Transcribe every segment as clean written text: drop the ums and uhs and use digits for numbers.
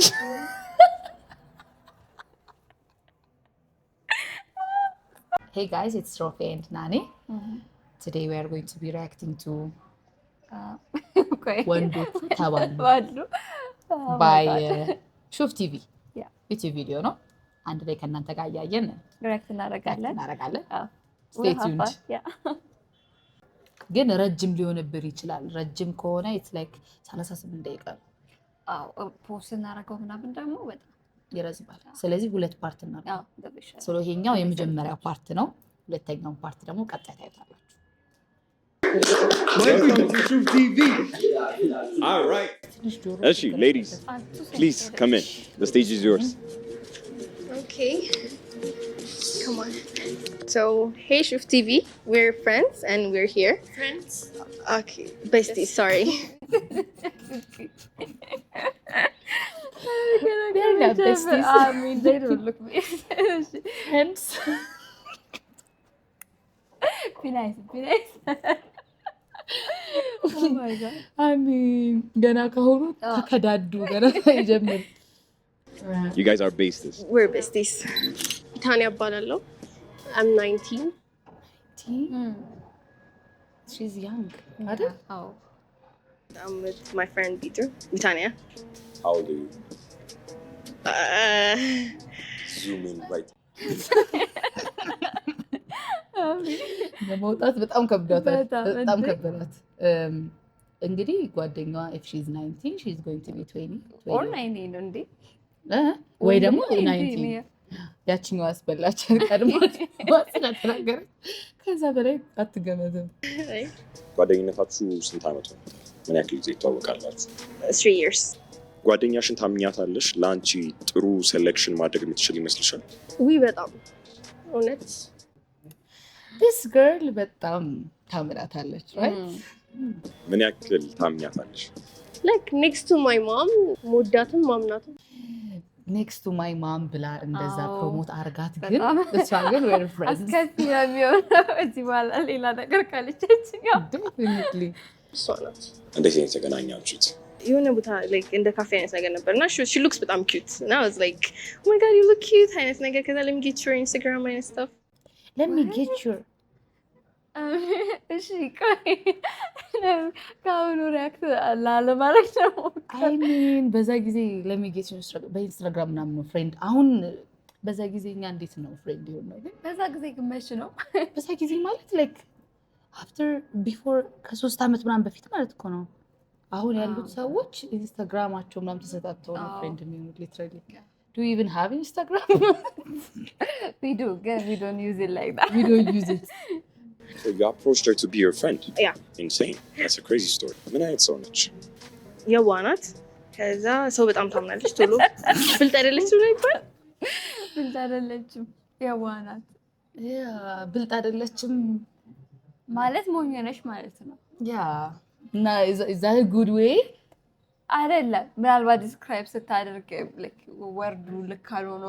Hey guys, it's Rofe and Nani. Today we are going to be reacting to Wandu Tabalu by Shuf TV. Yeah. YouTube video, no? And they can not again. React እናደርጋለን. Stay tuned. Yeah. ግን ረጅም ሊሆንብር ይችላል። ረጅም ከሆነ it's like 38 ደቂቃ ነው። ፖስት እናደርገው ምናምን ደግሞ በጣም ይረዝማል። ስለዚህ ሁለት ፓርት እናደርጋለን። ስለ ይሄኛው የመጀመሪያው ፓርት ነው። ሁለተኛው ፓርት ደግሞ ቀጣይ ታያላችሁ። Welcome to Shuf TV. All right. Eshi, ladies, please come in. The stage is yours. Okay. Come on. So, hey Shuf TV, we're friends and we're here. Friends? Okay, besties, sorry. They're not besties. I mean, they don't look me. Friends. Be nice. Oh my god. I mean, ገና ከሆኑ ተከዳዱ ገና ይጀምር። You guys are besties. We're besties. Tanya Balalo. I'm 19. She's young. Oh. I'm with my friend Peter. Tanya. How old are you? Zoom in right. ለመውጣት በጣም ከብዷታል። በጣም ከበዳት። እንግዲህ ጓደኛዋ if she's 19 she's going to be 20 or 19 ነው እንዴ? ወይ ደግሞ 19 ያቺኛው አስበላችን ቀድሞ ስለተናገረች ከዛ በላይ አትገመትም። ጓደኝነታችሁ ስንት ዓመት ነው? ምን ያክል ጊዜ ትተዋወቃላችሁ? 3 years. ጓደኛሽን ታምኛታለሽ? ለአንቺ ጥሩ ሴሌክሽን ማድረግ የምትችል ይመስልሻል? በጣም እውነት this girl በጣም ታምናታለች right? ምን ያክል ታምኛታለሽ? like next to my mom ሞዳትም ማምናትም next to my mom ብላ እንደዛ ፕሮሞት አርጋት ግን እሷ ግን we're friends አስከፊ ነው የሚሆነው እዚህ በኋላ ሌላ ነገር ካለችኝ definitely እሷ ናት። እንዴት ነው የተገናኛችሁት? የሆነ ቦታ like እንደ ካፌ አይነት ነገር ነበርና she looks በጣም cute and I was like oh my god you look cute አይነት ነገር ከዛ let me get your Instagram and stuff. let me get your እሺ ቆይ ካሁኑ ሪያክት ላለማድረግ ነው። I mean በዛ ጊዜ let me get your በኢንስታግራም ምናምን ነው ፍሬንድ። አሁን በዛ ጊዜ እኛ እንዴት ነው ፍሬንድ ይሆን ነው? ግን በዛ ጊዜ ግመሽ ነው። በዛ ጊዜ ማለት like after before ከ3 ዓመት ምናምን በፊት ማለት እኮ ነው። አሁን ያሉት ሰዎች ኢንስታግራማቸው ምናምን ተሰጣጥተው ነው ፍሬንድ የሚሆኑት literally. Do you even have Instagram? We do, but we don't use it like that. We don't use it. So you approached her to be your friend? Yeah. Insane. That's a crazy story. ምን አይነት ሰው ነች? የዋናት ከዛ ሰው በጣም ታምናለች ቶሎ ብልጥ አይደለችም ነው ይባላል። ብልጥ አይደለችም የዋናት ብልጥ አይደለችም ማለት ሞኝ ነሽ ማለት ነው። እና is that a good way? አይደለም ምናልባት ዲስክራይብ ስታደርግ like ወርዱ ልክ አልሆነ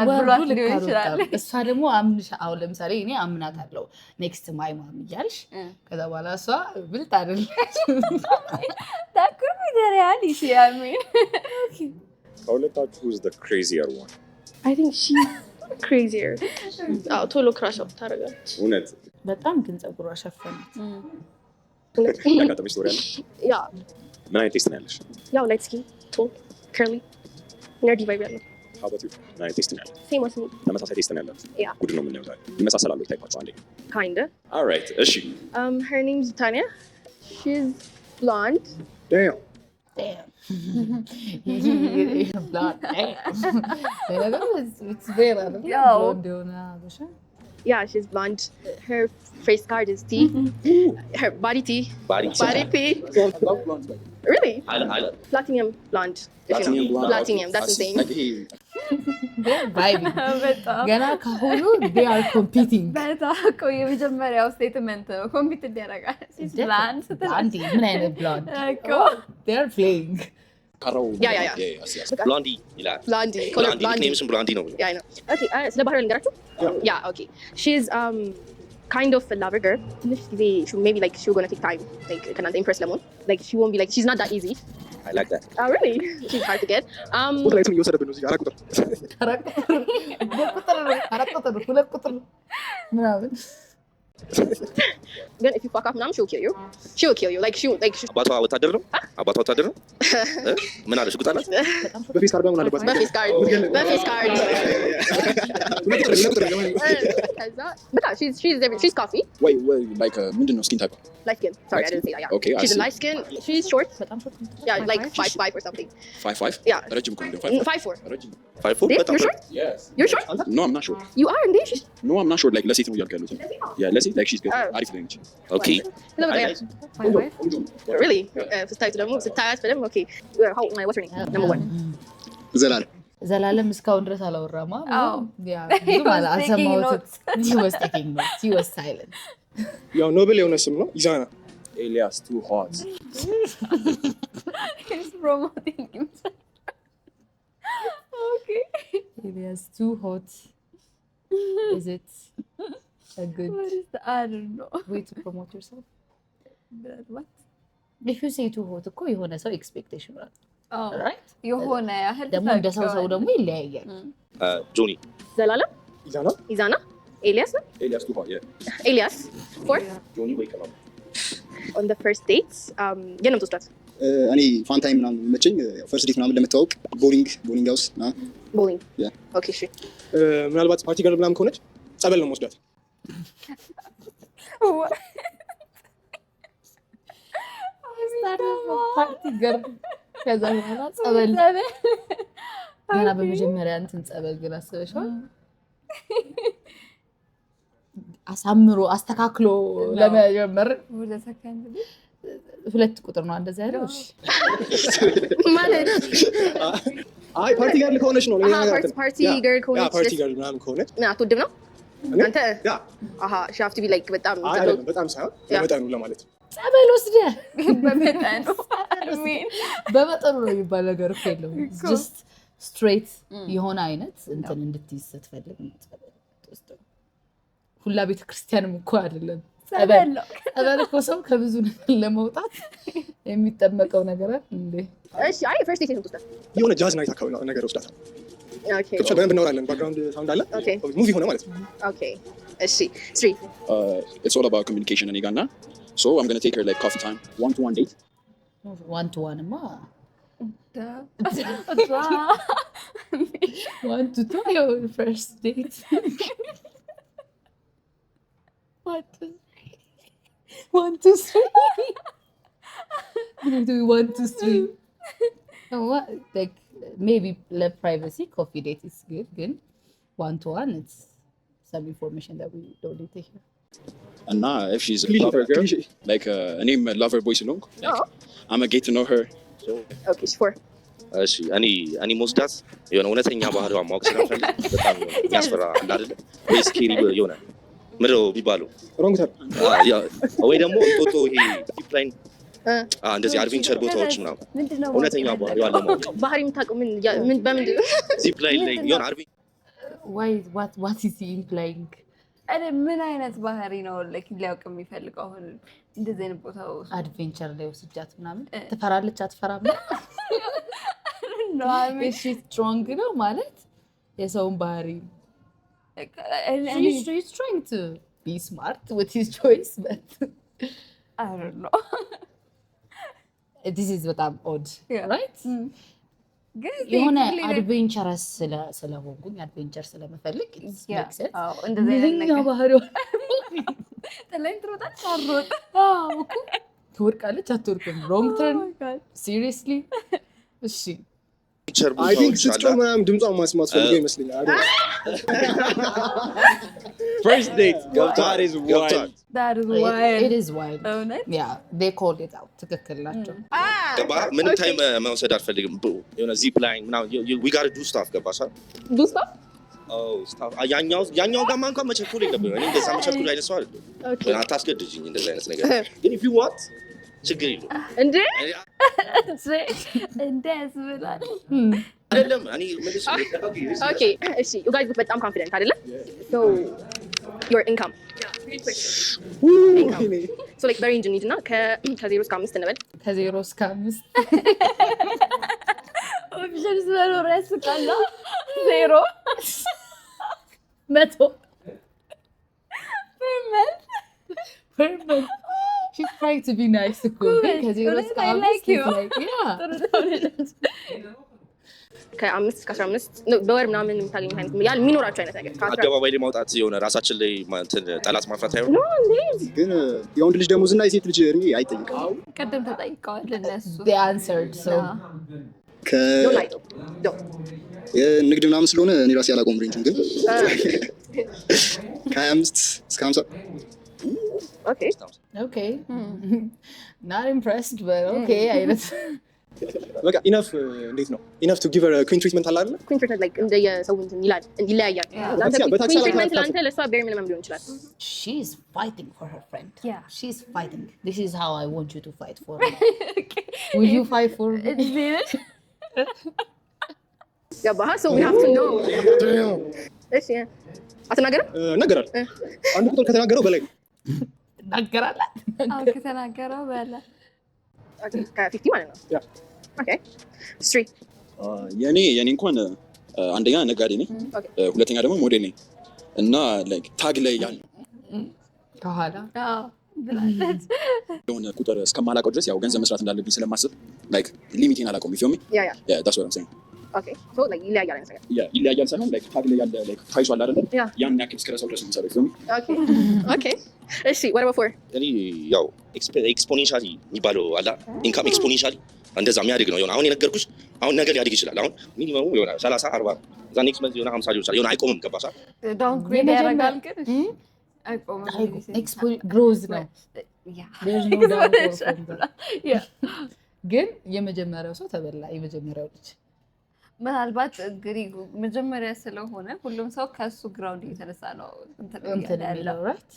ብሏት ሊሆን ይችላል። እሷ ደግሞ አሁን ለምሳሌ እኔ አምናታለሁ ኔክስት ማይ ማም እያልሽ ከዛ በኋላ እሷ ብልጥ አይደለችም። that could be the reality. I mean ከሁለታችሁ who's the crazier one? I think she's crazier. ቶሎ ክራሽ አውት ታደርጋለች። እውነት በጣም ግን ፀጉሯ ሸፈናት። ያጋጠመሽ ስቶሪ አለ? ያ ምን አይነት ቴስት ነው ያለሽ? ያው ላይት ስኪን ቶል ከርሊ ነርዲ ቫይብ ያለው How about you? ምን አይነት ቴስት ነው ያለሽ? ሴም አስ ሚ ተመሳሳይ ቴስት ነው ያላችሁ? Yeah. ጉድ ነው የምናየው ዛሬ። ይመሳሰላሉ ታይፓቸው አንዴ? kind of. All right. እሺ her name's Tanya. She's blonde. damn Blonde. It's very blonde. Yeah, she's blonde. Her face card is T. Her body T. Body P. I love blondes. Really? I love Platinum blonde. if you know. platinum blonde. Platinum, that's the thing. I can hear you. They're vibing. በጣም ገና ከሆኑ they are competing. በጣም እኮ የመጀመሪያው ስቴትመንት ነው ኮምፒት ያደርጋል። ብላንድ Blondie. ምን አይነት blonde? እኮ They are playing. Carol. Yeah. Yes. Blondie. ይላል። Blondie. Call her Blondie. blondie. Nickname is Blondie ነው። Yeah, I know. Okay, ስለ ባህሪዋ ልንገራችሁ? Yeah, okay. She's kind of a lover girl. Maybe like she's gonna take time. Like can I impress Lemon? Like she won't be like she's not that easy. I like that. Oh really? She's hard to get. Then if you fuck up, she'll kill you. She'll kill you. Like she. አባቷ ወታደር ነው? አባቷ ወታደር ነው? ምን አለ ሽጉጥ አላት? በፌስ ካርድ ምናምን አለባት። በፌስ ካርድ ከዛ በቃ she's coffee. Wait, like ምንድን ነው skin type? Light skin. Sorry, I didn't say that. Yeah. Okay, She's I see. light skin. She's short. Yeah, like 5'5" or something. 5'5"? Yeah. ረጅም እኮ ነው 5'5". 5'4". ረጅም 5'4"? You're በጣም short? Yes. You're short? No, I'm not sure. You are indeed. No, I'm not sure. Like ለሴት ነው እያልኩ ያለሁት. Yeah, ለሴት like she's good. አሪፍ ነች. Okay. Really? ስታያት በደንብ okay. What's her name? Number 1. ዘላለም እስካሁን ድረስ አላወራማ። He was taking notes. He was silent. ያው ኖብል የሆነ ስም ነው። ኢዛና Elias too hot. He's promoting himself. Okay. Elias too hot. Is it a good What is the, I don't know. way to promote yourself? What? If you say too hot እኮ የሆነ ሰው ኤክስፔክቴሽን አለ። Oh. Right? የሆነ ያህል ደግሞ እንደ ሰው ደግሞ ይለያያል። ጆኒ ዘላለም ኢዛና ኤሊያስ ነው? Elias too hot, yeah. ኤሊያስ 4 ጆኒ ወይ ከላም on the first dates የለም ተወስዷት እኔ ፋን ታይም ምናምን መቸኝ ፈርስት ዴት ምናምን ለመታወቅ ቦሊንግ ሃውስ ቦሊንግ Yeah. ኦኬ እሺ ምናልባት ፓርቲ ገርል ምናምን ከሆነች ጸበል ነው የምወስዳት። ፓርቲ ገር ከዛ በኋላ ጸበል ገና በመጀመሪያ እንትን ጸበል ግን አስበሽዋል? አሳምሮ አስተካክሎ ለመጀመር ወደ ሰከንድ 2 ቁጥር ነው እንደዛ ያለው። እሺ ማለት አይ ፓርቲ ገርል ከሆነች ነው ለኛ ነገር ፓርቲ ገርል ከሆነች ፓርቲ ገርል ምናምን ከሆነች አትወድም ነው አንተ ያ she have to be like በጣም አይደለም በጣም ሳይሆን በመጠኑ ለማለት ጸበል ወስደህ በመጠኑ በመጠኑ ነው የሚባል ነገር እኮ የለውም። just straight የሆነ አይነት እንትን እንድትይዝ ስትፈልግ ነው ጸበል። ሁላ ቤተክርስቲያንም እኮ አይደለም ጸበል እኮ ሰው ከብዙ ነገር ለመውጣት የሚጠመቀው ነገር አይደል እንዴ? እሺ አይ ፈርስት ዴት ነው ተወስዷት የሆነ ጃዝ ናይት አካባቢ ነው ነገር ወስዳታል። ኦኬ ከቻለ በደንብ እናወራለን። ባክግራውንድ ሳውንድ አለ። Okay. ሙቪ ሆነ ማለት ነው። ኦኬ እሺ 3 It's all about communication እኔ ጋር እና so I'm going to take her like coffee time, 1-to-1 date. 1-to-1 ማ ዳ 1-to-2 your first date. 1-to-3. You do 1-to-3. No, what? Like maybe like privacy coffee date is good. Good. 1-to-1, it's some information that we don't need to hear. And now if she's a lover girl, like እኔም lover boy ስለሆንኩ like I'm gonna get to know her. So ኦኬ 4 እሺ እኔ ሞስዳት የሆነ እውነተኛ ባህሪዋን ማወቅ ስለምፈልግ በጣም የሚያስፈራ አለ አይደል? ወይ ስኬሪ የሆነ ምድረው ቢባለው ሮንግ ተር ወይ ደግሞ ጦጦ ይሄ ዚፕ ላይን እንደዚህ አድቬንቸር ቦታዎች ምናምን ምንድነው እውነተኛ ባህሪዋን ለማወቅ ባህሪ የምታውቀው ምን በምንድን ነው? ዚፕ ላይን ላይ የሆነ አድቬንቸር Why? What is he implying? አረ ምን አይነት ባህሪ ነው like ሊያውቅ የሚፈልገው? አሁን እንደዚህ አይነት ቦታው አድቬንቸር ላይ ወስጃት ምናምን ትፈራለች አትፈራም? ነው Is she strong ነው ማለት የሰውን ባህሪ he's trying to be smart with his choice, but I don't know. this is በጣም odd, Yeah. right? ግን የሆነ አድቬንቸረስ ስለሆንኩኝ አድቬንቸር ስለመፈልግ it Yeah. makes sense. አዎ እንደዚህ አይነት ምንኛ ነገር ባህሪው ተለኝ ትሮጣለች አሮጥ እኮ ትወድቃለች አትወድቅም? ሮንግ ተርን seriously? እሺ አይ ቲንክ ስትጮህ ምናምን ድምጿን ማስማት ፈልገው ይመስለኛል። First date. That is wild. that is wild. it is wild. እውነት Yeah, they called it out. ትክክል ናቸው። ገባ ምንም ታይም መውሰድ አልፈልግም። የሆነ ዚፕ ላይን ምናምን we got to do stuff ገባሽ? ዱ ስታፍ ስታፍ ያኛው ጋር እንኳን መቸኮል የለብንም። እኔ እንደዛ መቸኮል አይነት ሰው አይደለም። ኦኬ አታስገድጂኝ እንደዛ አይነት ነገር ግን if you want ችግር የለውም። እንዴ እንደዚህ ብላል አይደለም እኔ መልስ ኦኬ እሺ you guys look በጣም confident አይደለ? So your income So like በሬንጅ እንሂድና ከዜሮ እስከ 5 እንበል። ከዜሮ እስከ 5 ኦፕሽን ስለኖረ ያስቃላ። 0 100 per month. She's trying to be nice እኮ ግን ከዜሮ እስከ I 5 like you. ከ5 እስከ 15 በወር ምናምን የምታገኙ አይነት ያህል የሚኖራቸው አይነት ነገር አደባባይ ላይ ማውጣት የሆነ ራሳችን ላይ እንትን ጠላት ማፍራት አይሆን። ግን የወንድ ልጅ ደሞዝና የሴት ልጅ እድሜ አይጠይቅም። ቅድም ተጠይቀዋል እነሱ። they answered so የንግድ ምናምን ስለሆነ እኔ ራሴ አላውቀውም ሬንጁን። ግን ከ25 እስከ 50 okay not impressed but okay አይነት በቃ ኢነፍ እንዴት ነው ኢነፍ ቱ ጊቭ ሄር ኩዊን ትሪትመንት አለ አይደል? ኩዊን ትሪትመንት like እንደ የሰው እንትን ይለያያል። ኩዊን ትሪትመንት ለአንተ ለእሷ ቤር ሚኒመም ሊሆን ይችላል። she's fighting for her friend. Yeah. She's fighting. This is how I want you to fight for her. Will you fight for me? ገባህ? so we have to know. እሺ አትናገርም? ነገራል አንድ ቁጥር ከተናገረው በላይ ትናገራለህ? አዎ ከተናገረው በኋላ ከ50 ማለት ነው። ያ ኦኬ ስትሪ የኔ እንኳን አንደኛ ነጋዴ ነኝ፣ ሁለተኛ ደግሞ ሞዴል ነኝ እና ላይክ ታግ ላይ ያለ ከኋላ ብላለች። የሆነ ቁጥር እስከማላውቀው ድረስ ያው ገንዘብ መስራት እንዳለብኝ ስለማስብ ላይክ ሊሚቴን አላውቀውም። ይፈሚ ያ that's what I'm saying. ኦኬ so like ይለያያል አይነት ነገር ይለያያል ሳይሆን ላይክ ታግ ላይ ያለ ላይክ ፕራይሱ አለ አይደል? ያ ያን ያክል እስከረሳው ድረስ የሚሰራው ይፈሚ። ኦኬ ኦኬ እሺ what about 4? እኔ ያው ኤክስፖኔንሻሊ የሚባለው አላ ኢንካም ኤክስፖኔንሻሊ እንደዛ የሚያድግ ነው። አሁን የነገርኩሽ አሁን ነገር ሊያድግ ይችላል። አሁን ሚኒመሙ የሆነ 30 40 እዛ ኔክስት መንዝ የሆነ 50 ሊሆን ይችላል። የሆነ አይቆምም። ገባሽ? ዳውን ግሬድ ያደርጋል ግን አይቆምም። ግሮዝ ነው ያ there's no doubt from that. ግን የመጀመሪያው ሰው ተበላ። የመጀመሪያው ልጅ ምናልባት እንግዲህ መጀመሪያ ስለሆነ ሁሉም ሰው ከሱ ግራውንድ እየተነሳ ነው እንትን ያለው right?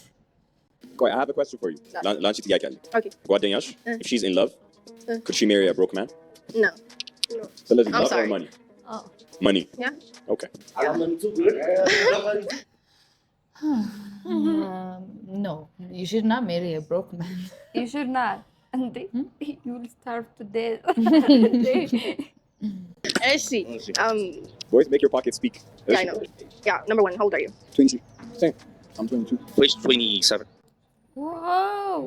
I have a question for you. ላንቺ ጥያቄ አለ። Okay. ጓደኛሽ if she's in love could she marry a broke man? No. ስለዚህ I'm love or sorry. money? Oh. Money. Yeah. Okay. No, you should not marry a broke man. You should not. And you will starve to death. እሺ Boys, make your pocket speak. yeah I know. Yeah, number 1, how old are you? 20 I'm 22. Wait, 27 Wow.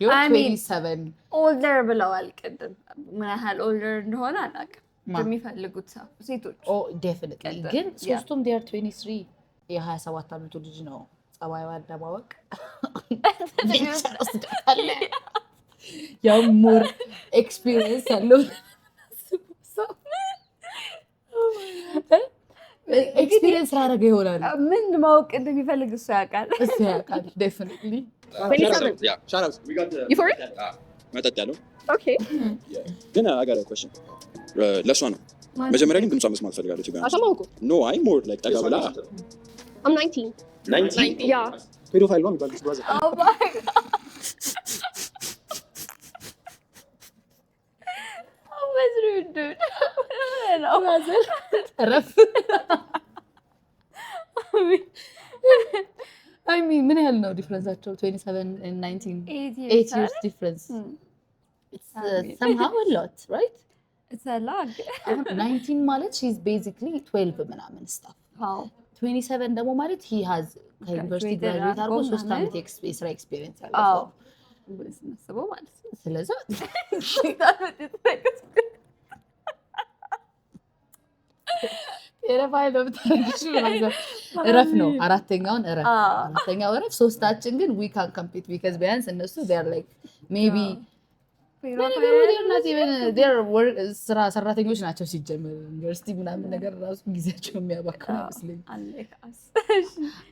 You're I mean, 27. older ብለዋል ቅድም። ምን ያህል older እንደሆነ አላውቅም። የሚፈልጉት ሰው ሴቶች Oh, definitely. ግን ሶስቱም they are 23. የ27 ዓመቱ ልጅ ነው ጸባይዋን ለማወቅ ያው ሞር ኤክስፒሪየንስ አለው ኤክስፒሪየንስ አደረገ ይሆናል። ምን ማወቅ እንደሚፈልግ እሱ ያውቃል። እሱ ያውቃል definitely. 27. yeah Shout out. We got the You for it? መጠጥ ያለው Okay. ግን I got a question. ለሷ ነው መጀመሪያ ግን ድምጿ መስማት ፈልጋለች ጋር አሰማሁ እኮ no I more like ጠጋ ብላ I'm 19. 19 Yeah. ፔዶፋይል ነው የሚባል ብራዘር Oh my god. Oh my dude. No. ረፍ I mean ምን ያህል ነው ዲፍረንሳቸው? 27 and 19 8 years difference. It's somehow a lot, right? It's a lot. 19 ማለት she's basically 12 ምናምን stuff. Wow. 27 ደግሞ ማለት he has ከዩኒቨርሲቲ ግራጁዌት አድርጎ 3 ዓመት የስራ ኤክስፒሪየንስ ያለው አዎ ሰው። ስናስበው ማለት ነው። ስለዚህ ቴሌፋይ ነው ብታረግሽ እረፍ ነው። አራተኛውን እረፍ አራተኛው እረፍ። ሶስታችን ግን we can compete because ቢያንስ እነሱ they are like maybe ስራ ሰራተኞች ናቸው ሲጀምር ዩኒቨርሲቲ ምናምን ነገር ራሱ ጊዜያቸው የሚያባክኑ አይመስለኝም።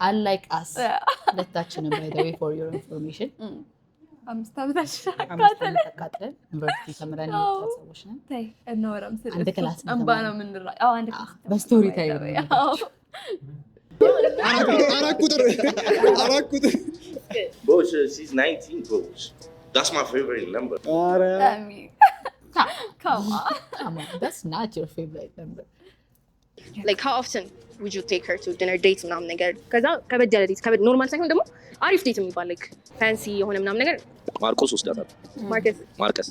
unlike us ሁለታችንም by the way for your information 5 ዓመታችን ተቃጥለን ዩኒቨርሲቲ ተምረን የወጣ ሰዎች ነን። ተይ እናወራም ስለዚህ አንድ ክላስ ነው እንባ ነው የምንራ አዎ አንድ ክላስ በስቶሪ ታይም አራት ቁጥር bro she's 19 bro that's my favorite number come on that's not your favorite number. Like how often would you take her to dinner date ምናምን ነገር ከዛ ከበድ ያለ ዴት ከበድ ኖርማል ሳይሆን ደግሞ አሪፍ ዴት የሚባል like fancy የሆነ ምናምን ነገር ማርቆስ ወስዳታል። ማርቀስ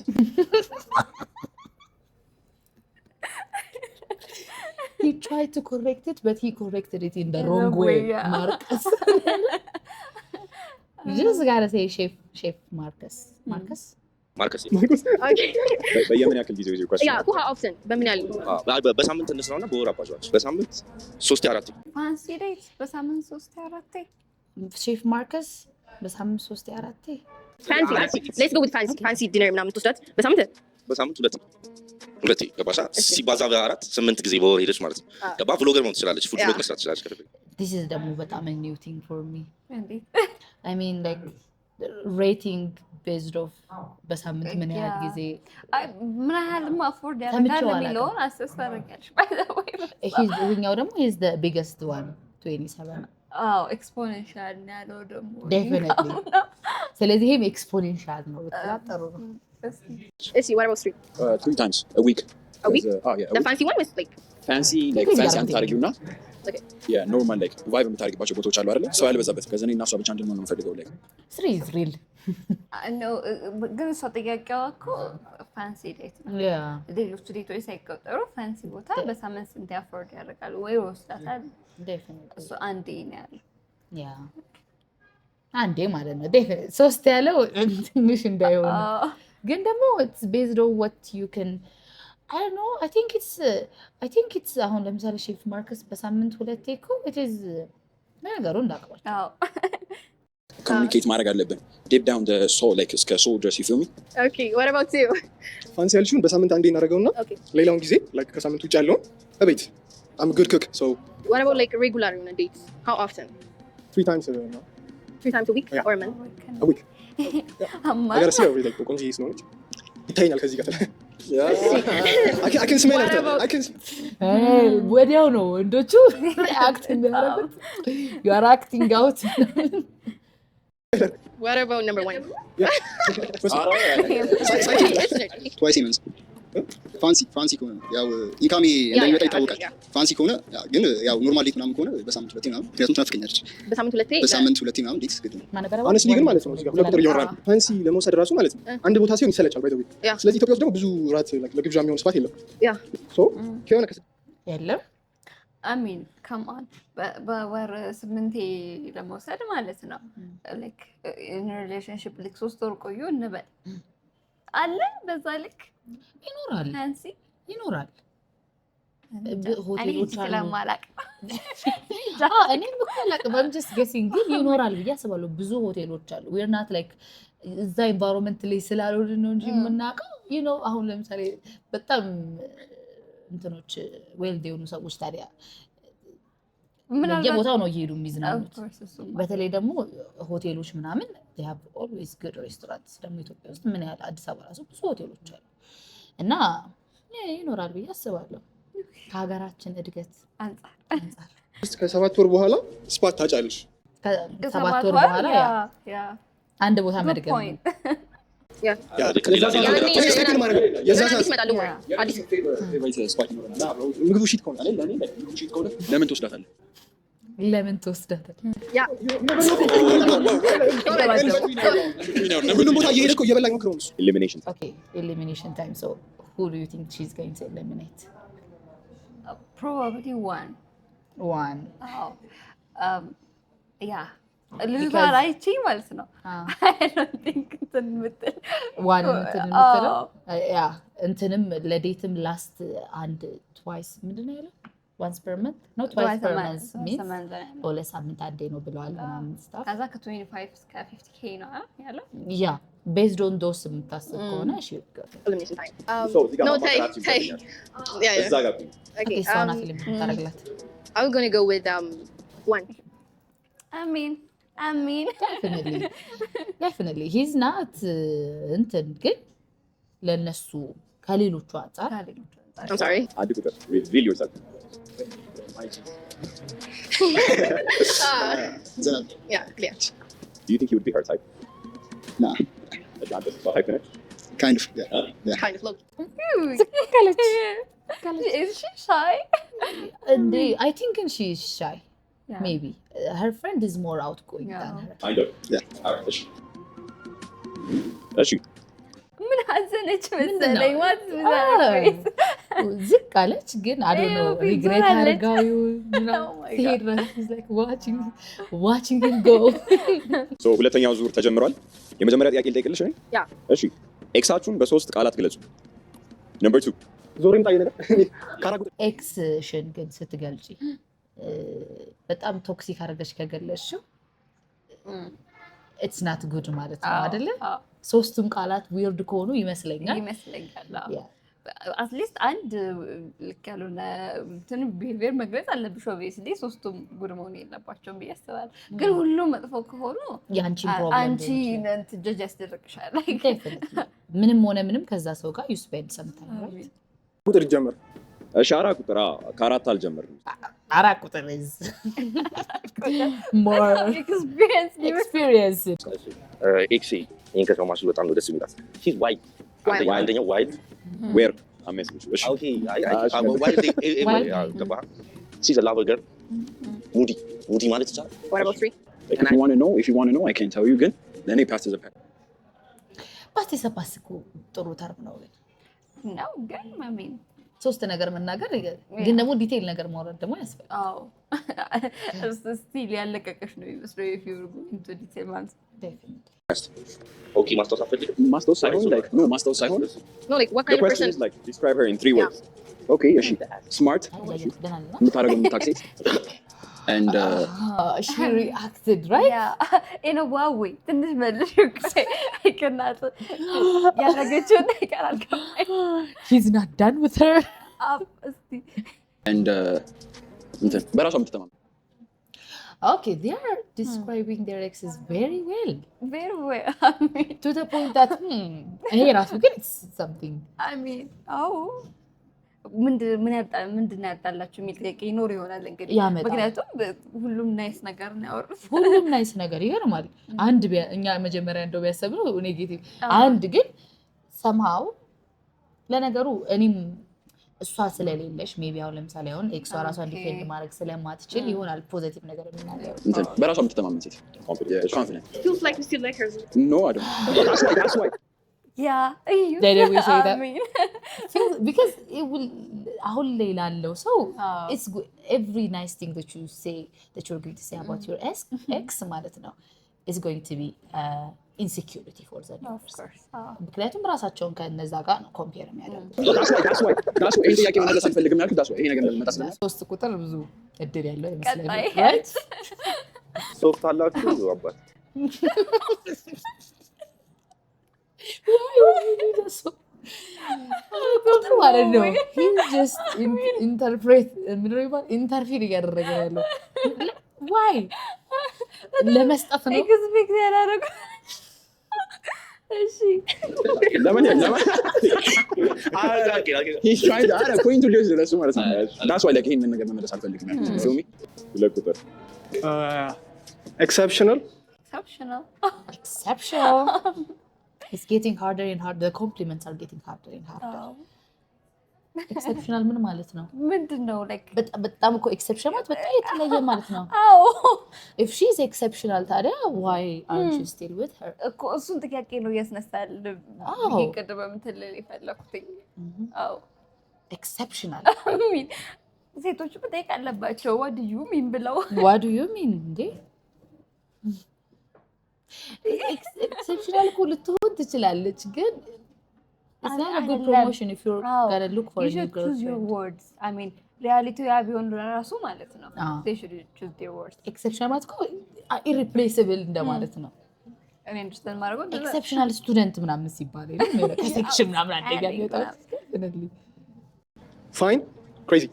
He tried to correct it, but he corrected it in the wrong way. Yeah. Marcus. You just gotta say Chef Marcus. Marcus? ማርቀስ okay በየምን ያክል ጊዜ is your question? yeah how often በምን ያህል በሳምንት እንስራውና በወር አባዟች በሳምንት 3-4 ፋንሲ ዴት በሳምንት 3-4 Chef Marcus? በሳምንት 3-4 fancy let's go with fancy dinner ምናምን ትወስዳት በሳምንት 2 ገባሻ ሲባዛ በ4 8 ጊዜ በወር ሄደች ማለት ነው። ገባ ብሎገር መሆን ትችላለች። ፉድ ብሎግ መስራት ትችላለች ከፈለገ። This is ደግሞ በጣም a new thing for me. እንዴት I mean like rating based off በሳምንት ምን ያህል ጊዜ ምን ያህል አፎርድ ያደርጋል ሰምቼው የሚለውን አሰስ ታደርጊያለሽ by the way ይሄኛው ደግሞ is the biggest one 27 ኤክስፖኔንሻል ነው ያለው ደግሞ definitely ስለዚህ ይሄም ኤክስፖኔንሻል ነው በጣም ጥሩ ነው see what about 3 times a week. a week Yeah, the fancy one was like fancy አንታርጊውና yeah normal like vibe የምታርጊባቸው ቦታዎች አሉ አይደል? ሰው ያልበዛበት ከዛ እኔና እሷ ብቻ እንድንሆን ነው የምፈልገው like 3 is real ነው ግን እሷ ጥያቄዋ እኮ ፋንሲ ዴት ነው። yeah ሌሎቹ ዴቶች ሳይቆጠሩ ፋንሲ ቦታ በሳምንት ስንት አፎርድ ያደርጋል ወይ ወስዳታል? definitely እሱ አንዴ ነው ያለው። yeah አንዴ ማለት ነው definitely 3 ያለው ትንሽ እንዳይሆን ግን ደግሞ it's based on what you can I don't know I think it's አሁን ለምሳሌ ሼፍ ማርከስ በሳምንት 2 እኮ it is ነገሩ እንዳቀባች ኮሙኒኬት ማድረግ አለብን deep down the soul like እስከ soul dress you feel me? okay what about you ፋንሲ ያልሽውን በሳምንት አንዴ እናደርገውና okay ሌላውን ጊዜ like ከሳምንት ውጭ ያለውን እቤት I'm a good cook so what about like regular on a date how often 3 times a week 3 times a week Yeah. or a month a week I gotta see every like ቆንጆ ስለሆነች ይታየኛል ከዚህ ጋር I can smell it I can ወዲያው ነው ወንዶቹ አክት የሚያደርጉት you are acting out what about number 1 twice a month ፋንሲ ከሆነ ያው ኢንካሜ እንደሚመጣ ይታወቃል። ፋንሲ ከሆነ ግን ያው ኖርማል ዴት ምናምን ከሆነ በሳምንት 2 ምናምን ምክንያቱም ትናፍቀኛለች። በሳምንት 2 ምናምን ዴት ግድ ነው። honestly ግን ማለት ነው እዚህ ጋር ሁለት ቁጥር እያወራን ፋንሲ ለመውሰድ ራሱ ማለት ነው አንድ ቦታ ሲሆን ይሰለቻል ባይ ዘ ወይ ስለዚህ ኢትዮጵያ ውስጥ ደግሞ ብዙ ራት ለግብዣ የሚሆን ስፋት የለም yeah so ከሆነ የለም I mean come on በወር 8 ለመውሰድ ማለት ነው like in a relationship like 3 ወር ቆዩ እንበል አለ በዛ ልክ ይኖራል ፋንሲ ይኖራል ሆቴሎች አሉ ስለማላቅ እኔም እኮ አላውቅም I'm just guessing ግን ይኖራል ብዬ አስባለሁ ብዙ ሆቴሎች አሉ we're not like እዛ environment ላይ ስላልሆነ ነው እንጂ የምናውቀው you know አሁን ለምሳሌ በጣም እንትኖች ዌልድ የሆኑ ሰዎች ታዲያ የቦታው ነው እየሄዱ የሚዝናኑት በተለይ ደግሞ ሆቴሎች ምናምን they have always good restaurants ደግሞ ኢትዮጵያ ውስጥ ምን ያህል አዲስ አበባ ራሱ ብዙ ሆቴሎች አሉ እና ይኖራል ብዬ አስባለሁ ከሀገራችን እድገት አንጻር ከ7 ወር በኋላ ስፓት ታጫለሽ ከ7 ወር በኋላ ያ አንድ ቦታ መድገም yeah ምግቡ ሺት ከሆነ ለምን ትወስዳታለህ? ለምን ትወስዳታለህ? ሁሉም ቦታ እየሄደ እኮ እየበላኝ ሞክረው ነው Elimination. Okay, elimination time. So who do you think she's going to eliminate? probably one yeah ልጅቷ አይቺ ማለት ነው I don't think እንትን ምትል ዋን እንትን ምትለው ያ እንትንም ለዴትም ላስት አንድ twice ምንድነው ያለው once per month no twice per month means ለሳምንት አንዴ ነው ብለዋል ምናምን ስታፍ ከዛ ከ25 እስከ 50k ነው ያለው ያ based on those የምታስብ ከሆነ እሺ elimination time So, እዚህ ጋር no ማማከራችሁ take ይገኛል። yeah እዛ ጋር okay so ናት ለምታረግላት I'm going to go with 1 I mean definitely he's not እንትን ግን ለነሱ ከሌሎቹ አንፃር I'm sorry አንድ ቁጥር reveal yourself. yeah clear Do you think you would be her type? Nah, አንተ ሰው type ነች? kind of yeah. kind of low is she shy And I think she's shy. Yeah. Maybe her friend is more outgoing Yeah. than her. I know. Yeah. All right. እሺ ምን ሐዘነች ምንድን ነው? መሰለኝ what was that face? ዝቅ አለች ግን I don't know ፊት regret ዞራለች። አድርጋው Oh my ትሄድ ራሱ she's like watching him go. ሶ ሁለተኛው ዙር ተጀምሯል። የመጀመሪያ ጥያቄ ልጠይቅልሽ ነኝ። ያ። እሺ ኤክሳችሁን በ3 ቃላት ግለጹ። ነምበር 2 ዞሬም ጣይ ነገር ካራጉ ኤክስሽን ግን ስትገልጪ በጣም ቶክሲክ አድርገሽ ከገለጽሽው ኢትስ ናት ጉድ ማለት ነው አይደለ? ሶስቱም ቃላት ዊርድ ከሆኑ ይመስለኛል። አዎ። አትሊስት አንድ ልክ ያልሆነ እንትን ቢሄቪየር መግለጽ አለብሽ። ኦብቪየስሊ ሶስቱም ጉድ መሆን የለባቸውም ብዬ አስባለሁ። ግን ሁሉም መጥፎ ከሆኑ የአንቺን ፕሮብለም አንቺ እንትን ጀጅ ያስደርግሻል። ምንም ሆነ ምንም ከዛ ሰው ጋር ዩ ስፔንድ ሰም ታይም ቁጥር ጀመር። እሺ 4 ቁጥር ከአራት አልጀመርንም። 4 ቁጥር is more experience. ኤክሲ ይሄን ከሰማሽ በጣም ነው ደስ የሚላት። ሺዝ ዋይት አንደኛው ዋይት ዌር አሜዝንግ። እሺ ኦኬ ዋይት ገባ ሺዝ አ ላቨር ገርል ሙዲ ማለት ይቻላል። What about 3? If you want to know, I can tell you ግን ለኔ ፓስት ዘ ፓስት ፓስት ሰፓስኩ ጥሩ ተርም ነው ግን ነው ግን ማሚን ሶስት ነገር መናገር ግን ደግሞ ዲቴይል ነገር ማውራት ደግሞ ያስፈልጋል። አዎ ስቲል ያለቀቀሽ ነው የሚመስለው if you go into detail ማለት definitely. ኦኬ ማስታወስ አትፈልግም? ማስታወስ ሳይሆን like no ማስታወስ ሳይሆን No, like what The kind of question person? is like describe her in 3 words. ኦኬ እሺ ስማርት አያየት ደህና ነው። የምታደርገው ታክሲ and she reacted right? Yeah, in a wow way. ትንሽ መልሽ I cannot ያረገችው ነገር አልገባኝ። He's not done with her. እስቲ and እንትን በራሷ የምትተማመን Okay, they are describing their exes very well. very well. I mean, To the point that ይሄ ራሱ ግን it's something. አዎ ምንድን ያጣላችሁ የሚል ጥያቄ ይኖር ይሆናል እንግዲህ። ያመጣል። ምክንያቱም ሁሉም ናይስ ነገር ነው ያወሩት። ሁሉም ናይስ ነገር ይገርማል። አንድ እኛ መጀመሪያ እንደው ቢያሰብነው ኔጌቲቭ አንድ ግን somehow ለነገሩ እኔም እሷ ስለሌለሽ ሜቢ አሁን ለምሳሌ አሁን ኤክሷ ራሷን ዲፌንድ ማድረግ ስለማትችል ይሆናል ፖዚቲቭ ነገር የምናገረው። እንትን በራሷ የምትተማመን ሴት confident. Feels like you still like her. No, I don't. That's why. Yeah. Did we say that? I mean, because it will አሁን ላይ ላለው ሰው it's good. Every nice thing that you say that you're going to say about your ex ማለት ነው is going to be insecurity for the of course. ምክንያቱም ራሳቸውን ከነዛ ጋር ነው ኮምፔር የሚያደርጉት። That's why. ይሄን ጥያቄ መመለስ አልፈልግም ያልኩት that's why ይሄ ነገር እንደመጣ ስለሆነ 3 ቁጥር ብዙ እድል ያለው ቀጣይ ይመስላል right? ሶፍት አላችሁ አባት ቁጥር ማለት ነው he just ኢንተርፌር እያደረገ ያለው why ለመስጠት ነው። ኤክስፔክት ያላረጉ እሺ ለምን he's trying to add a coin to lose ለሱ ማለት ነው that's why like ይሄን ነገር መመለስ አልፈልግም ያልኩት you feel me 2 ቁጥር exceptional. It's getting harder and harder. The compliments are getting harder and harder. Exceptional ምን ማለት ነው? ምንድነው like በጣም እኮ exceptional ማለት በጣም የተለየ ማለት ነው። አዎ if she's exceptional ታዲያ why aren't you still with her? እኮ እሱን ጥያቄ ነው ያስነሳል። ይሄ ቀደም በምትልል ይፈለኩት አዎ exceptional ሴቶች መጠየቅ አለባቸው what do you mean ብለው what do you mean እንዴ? exceptional እኮ ልትሆን ትችላለች ግን it's not a good promotion if you're gonna look for a new girlfriend. choose your words. I mean reality ያ ቢሆን ለራሱ ማለት ነው they should choose their words. exceptional ማለት እኮ irreplaceable እንደማለት ነው። እኔ እንደዚህ ማድረግ exceptional student ምናምን ሲባል ነው ከሴክሽን ምናምን አንደኛ ይወጣል definitely. Fine, crazy.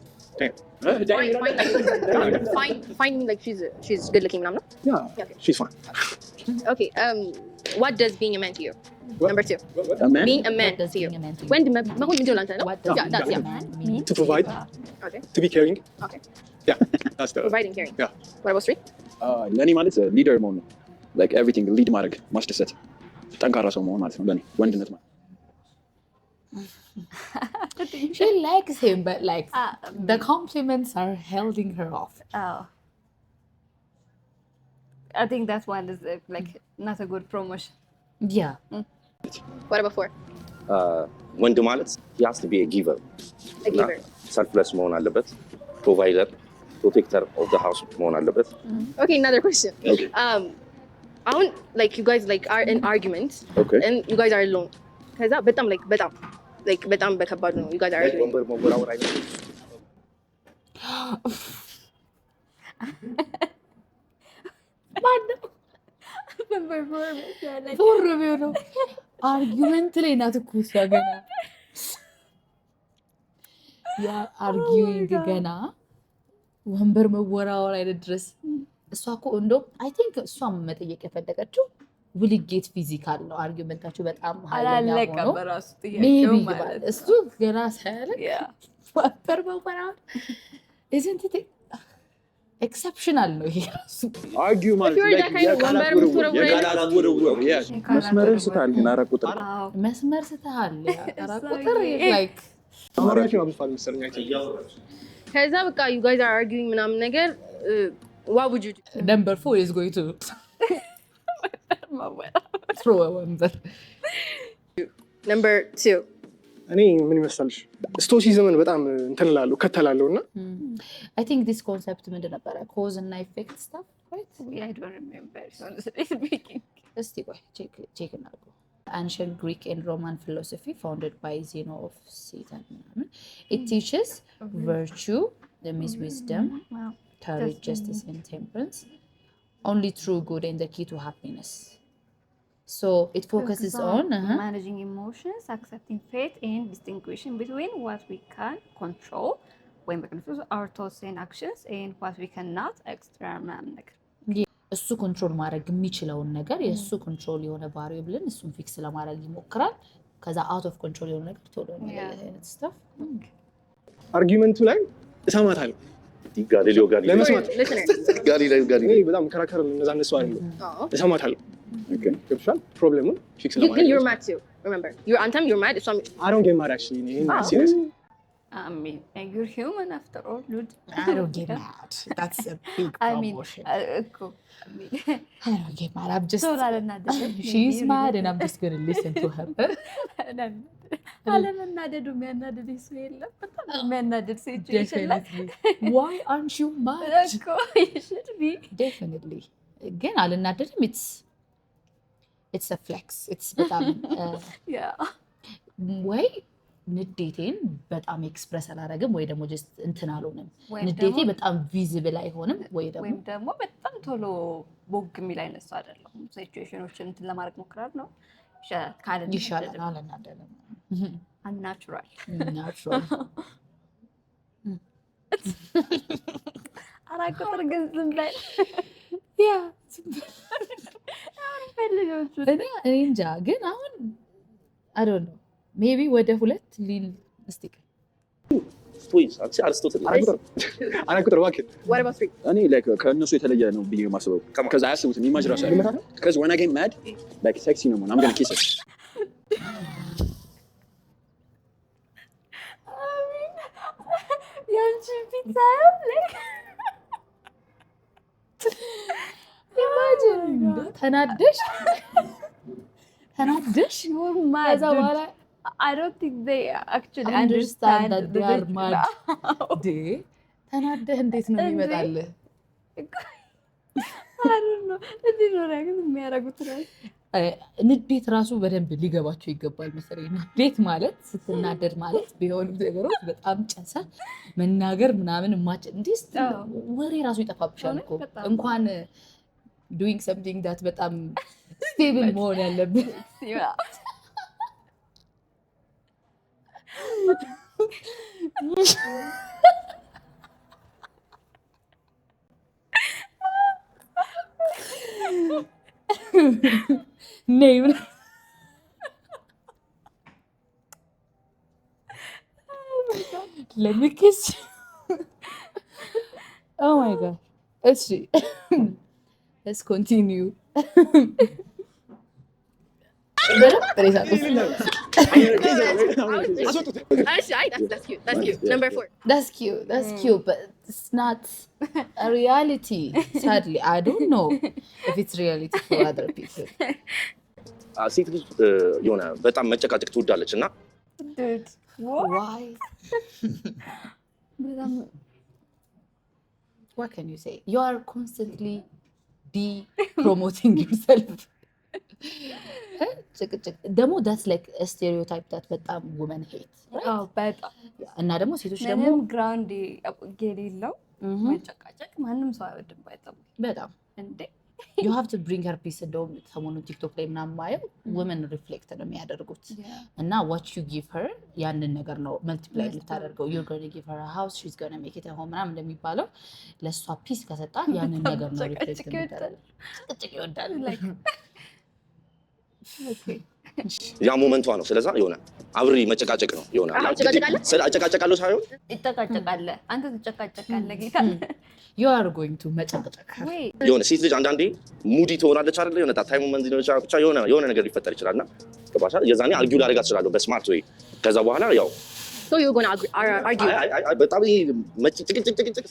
Fine, like she's good looking, no? Yeah, she's fine. Okay. What does being a man to you? What? Number 2. a man Being a man What does to you. being a man to you? When did ma video lang tayo? What does Yeah, that's being a yeah. man mean? To provide, Okay. to be caring. Okay. Yeah, that's the. Providing, caring. Yeah. What about 3? ለኔ ማለት ሊደር መሆን ነው like everything lead ማድረግ ማስደሰት ጠንካራ ሰው መሆን ማለት ነው ለኔ ወንድነት ማለት She likes him, but like the compliments are holding her off. Oh. I think that one is like not a good promotion. Yeah. What about 4? ወንድ ማለት he has to be a giver. A giver. selfless መሆን አለበት። provider, protector of the house መሆን አለበት። Okay, another question. Okay. I want like you guys like are in argument Okay. and you guys are alone. ከዛ በጣም በጣም በከባድ ነው you guys are arguing. ወንበር መወራወር አይነት ፎርቤው ነው አርጊመንት ላይ ናት እኮ እሷ ገና ያ አርጊዊንግ ገና ወንበር መወራወር አይነት ድረስ እሷ እኮ እንደውም አይ ቲንክ እሷም መጠየቅ የፈለገችው ውልጌት ፊዚካል ነው አርጊመንታችሁ በጣም ኃይለኛ ሆኖ ሜቢ ይባል እሱ ገና ሳያለቅ ወንበር መወራወር isn't it exceptional ነው ይሄ ራሱ argue ማለት የቃላት ውርውር መስመርን ስታል ግን አራት ቁጥር መስመር ስተሃል አራት ቁጥር like አማርኛችን አብዝቷል መሰለኝ አይ ቲንክ ከዛ በቃ you guys are arguing ምናምን ነገር what would you do? number 4 is going to throw a wonder. Number 2. እኔ ምን ይመስልሽ ስቶሲዝምን በጣም እንትን እላለሁ ከተላለሁና I think this concept ምንድን ነበረ cause and effect stuff right? I don't remember honestly speaking. እስቲ ቆይ ቼክ እናድርገው ancient Greek and Roman philosophy founded by Zeno of Citium. It teaches virtue, the means wisdom, courage, justice, and temperance. Only true good and the key to happiness. So it focuses on managing emotions, accepting fate, and distinguishing between what we can control when we confuse our thoughts and actions and what we cannot experiment. እሱ ኮንትሮል ማድረግ የሚችለውን ነገር የእሱ ኮንትሮል የሆነ ቫሪያብልን እሱን ፊክስ ለማድረግ ይሞክራል። ከዛ አውት ኦፍ ኮንትሮል የሆነ ነገር ቶሎ አይነት ስታፍ አርጊመንቱ ላይ እሰማታለሁ ጋሊሌዮ ለመስማት ጋሊሌዮ እኔ በጣም ከራከረ እነዛ እነሱ አይደለም እሰማታለሁ ገብቶሻል ፕሮብሌሙን ፊክስ ለማድረግ you're mad too remember you're mad so I don't get mad actually in serious I mean, you're human after all, dude. I don't get mad. That's a big promotion. I mean, I don't get mad. I'm just... So she's mad and I'm just going to listen to her. Why aren't you mad? You should be. Definitely. Again, አልናደድም. It's a flex. It's በጣም ወይ ንዴቴን በጣም ኤክስፕረስ አላደረግም ወይ ደግሞ ጀስት እንትን አልሆንም ንዴቴ በጣም ቪዚብል አይሆንም ወይ ደግሞ በጣም ቶሎ ቦግ የሚል አይነት ሰው አይደለም ሲቹዌሽኖችን እንትን ለማድረግ ሞክራል ነው ይሻላል አልናደድም አንናቹራል አራት ቁጥር ግን ዝም በል ያ እኔ እንጃ ግን አሁን I don't know ሜቢ ወደ 2 ሊል እስቲ ስቶይስ አርስቶትል አራት ቁጥር እባክህ what about 3 እኔ ላይክ ከእነሱ የተለየ ነው ብዬ ማስበው ከዛ አያስቡትም ኢማጅ ራሱ አይደለም ከዛ when I get mad like sexy ነው I'm going to kiss it ያንቺ ፒዛ like imagine ተናደሽ you're mad I don't think they actually understand that they are mad ተናደህ እንዴት ነው የሚመጣልህ I don't know እንዴት ነው የሚያደርጉት ንዴት ራሱ በደንብ ሊገባቸው ይገባል መሰለኝ ንዴት ማለት ስትናደድ ማለት ቢሆን ነገሮች በጣም ጨሰ መናገር ምናምን ማጭ እንዲስ ወሬ ራሱ ይጠፋብሻል እኮ እንኳን doing something that በጣም stable መሆን ያለበት name let me kiss you oh my god let's continue That's cute. That's cute. Number 4. That's cute, but it's not a reality. Sadly, I don't know if it's reality for other people. ሴት ልጅ የሆነ በጣም መጨቃጨቅ ትወዳለች እና Dude, Why? What can you say? You are constantly de-promoting yourself. ደግሞ that's like a stereotype that በጣም women hate. አዎ በጣም እና ደግሞ ሴቶች ደግሞ ምንም ግራውንድ የሌለው መጨቃጨቅ ማንም ሰው አይወድም። በጣም እንዴ you have to bring her peace. እንደውም ሰሞኑን ቲክቶክ ላይ ምናምን ማየው women reflect ነው የሚያደርጉት እና what you give her ያንን ነገር ነው multiply የምታደርገው። you're going to give her a house, she's going to make it a home ምናምን እንደሚባለው ለእሷ ፒስ ከሰጣ ያንን ነገር ነው reflect የምታደርገው። ጭቅጭቅ ይወዳል። ያ ሞመንቷ ነው። ስለዛ የሆነ አብሪ መጨቃጨቅ ነው የሆነ አጨቃጨቃለሁ ሳይሆን ይጨቃጨቃለህ። አንተ ትጨቃጨቃለህ ጌታ you are going to መጨቃጨቅ የሆነ ሴት ልጅ አንዳንዴ ሙዲ ትሆናለች አይደል? የሆነ ታይም ሞመንት ነው ብቻ የሆነ ነገር ሊፈጠር ይችላልና ገባሽ? የዛኔ አርጊው ላደርጋት እችላለሁ በስማርት ወይ ከዛ በኋላ ያው So you're going to argue? በጣም ጭቅጭቅ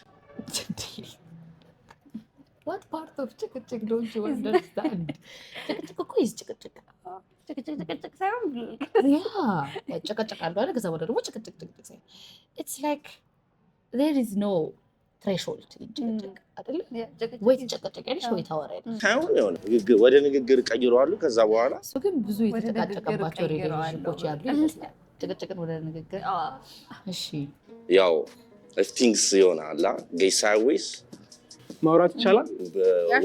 What part of ጭቅጭቅ don't you understand? ጭቅጭቅ እኮ is ጭቅጭቅ ሳይሆን ጨቀጨቃለሁ አይደል? ከዛ በኋላ ደግሞ ጭቅጭቅ ሳይሆን it's like there is no threshold ጭቅጭቅ አይደል? ወይ ትጨቀጨቂያለሽ ወይ ታወሪያለሽ ሳይሆን የሆነ ወደ ንግግር ቀይረዋሉ። ከዛ በኋላ እሱ ግን ብዙ የተጨቃጨቀባቸው ሪሌሽንሺፖች ያሉ ይመስላል። ጭቅጭቅን ወደ ንግግር እሺ ያው if things ይሆናል ገይ ሳይዌስ ማውራት ይቻላል።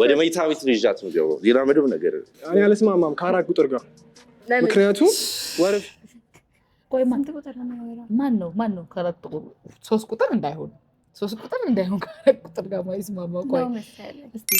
ወደ መኝታ ቤት ልጅት ነው ጀው ሌላ ምንም ነገር እኔ አልስማማም ከአራት ቁጥር ጋር ምክንያቱም ወርፍ ቆይ ማን ነው ከአራት ቁጥር 3 ቁጥር እንዳይሆን ከአራት ቁጥር ጋር ማይስማማው ቆይ እስቲ